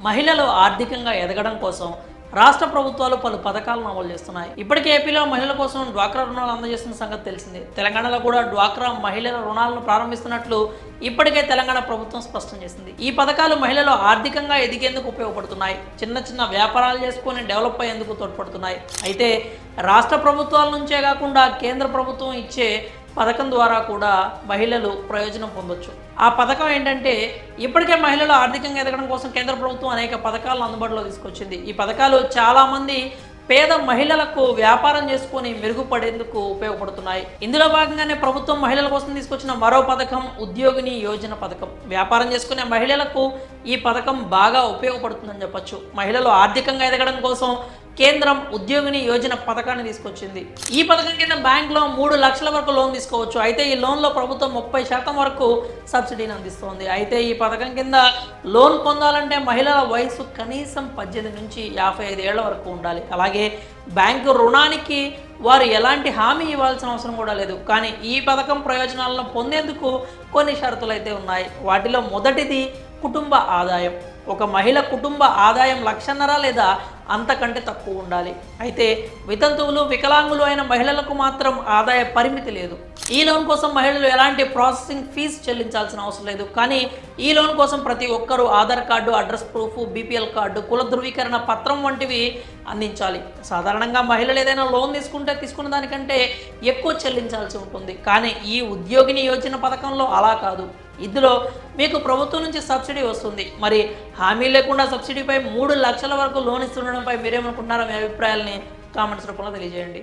మహిళలు ఆర్థికంగా ఎదగడం కోసం రాష్ట్ర ప్రభుత్వాలు పలు పథకాలను అమలు చేస్తున్నాయి. ఇప్పటికే ఏపీలో మహిళల కోసం డ్వాక్రా రుణాలు అందజేస్తున్న సంగతి తెలిసిందే. తెలంగాణలో కూడా డ్వాక్రా మహిళల రుణాలను ప్రారంభిస్తున్నట్లు ఇప్పటికే తెలంగాణ ప్రభుత్వం స్పష్టం చేసింది. ఈ పథకాలు మహిళలు ఆర్థికంగా ఎదిగేందుకు ఉపయోగపడుతున్నాయి. చిన్న చిన్న వ్యాపారాలు చేసుకొని డెవలప్ అయ్యేందుకు తోడ్పడుతున్నాయి. అయితే రాష్ట్ర ప్రభుత్వాల నుంచే కాకుండా కేంద్ర ప్రభుత్వం ఇచ్చే పథకం ద్వారా కూడా మహిళలు ప్రయోజనం పొందొచ్చు. ఆ పథకం ఏంటంటే, ఇప్పటికే మహిళలు ఆర్థికంగా ఎదగడం కోసం కేంద్ర ప్రభుత్వం అనేక పథకాలను అందుబాటులో తీసుకొచ్చింది. ఈ పథకాలు చాలామంది పేద మహిళలకు వ్యాపారం చేసుకొని మెరుగుపడేందుకు ఉపయోగపడుతున్నాయి. ఇందులో భాగంగానే ప్రభుత్వం మహిళల కోసం తీసుకొచ్చిన మరో పథకం ఉద్యోగిని యోజన పథకం. వ్యాపారం చేసుకునే మహిళలకు ఈ పథకం బాగా ఉపయోగపడుతుందని చెప్పొచ్చు. మహిళలు ఆర్థికంగా ఎదగడం కోసం కేంద్రం ఉద్యోగిని యోజన పథకాన్ని తీసుకొచ్చింది. ఈ పథకం కింద బ్యాంకులో 3 లక్షల వరకు లోన్ తీసుకోవచ్చు. అయితే ఈ లోన్లో ప్రభుత్వం 30% వరకు సబ్సిడీని అందిస్తోంది. అయితే ఈ పథకం కింద లోన్ పొందాలంటే మహిళల వయసు కనీసం 18 నుంచి 55 ఏళ్ల వరకు ఉండాలి. అలాగే బ్యాంకు రుణానికి వారు ఎలాంటి హామీ ఇవ్వాల్సిన అవసరం కూడా లేదు. కానీ ఈ పథకం ప్రయోజనాలను పొందేందుకు కొన్ని షరతులు అయితే ఉన్నాయి. వాటిలో మొదటిది కుటుంబ ఆదాయం. ఒక మహిళ కుటుంబ ఆదాయం 1.5 లక్షలు లేదా అంతకంటే తక్కువ ఉండాలి. అయితే వితంతువులు, వికలాంగులు అయిన మహిళలకు మాత్రం ఆదాయ పరిమితి లేదు. ఈ లోన్ కోసం మహిళలు ఎలాంటి ప్రాసెసింగ్ ఫీజు చెల్లించాల్సిన అవసరం లేదు. కానీ ఈ లోన్ కోసం ప్రతి ఒక్కరూ Aadhaar card, address proof, BPL card, కుల ధృవీకరణ పత్రం వంటివి అందించాలి. సాధారణంగా మహిళలు ఏదైనా లోన్ తీసుకున్న దానికంటే ఎక్కువ చెల్లించాల్సి ఉంటుంది. కానీ ఈ ఉద్యోగిని యోజన పథకంలో అలా కాదు. ఇందులో మీకు ప్రభుత్వం నుంచి సబ్సిడీ వస్తుంది. మరి హామీ లేకుండా సబ్సిడీపై 3 లక్షల వరకు లోన్ ఇస్తుండడంపై మీరేమనుకుంటున్నారో మీ అభిప్రాయాలని కామెంట్స్ రూపంలో తెలియజేయండి.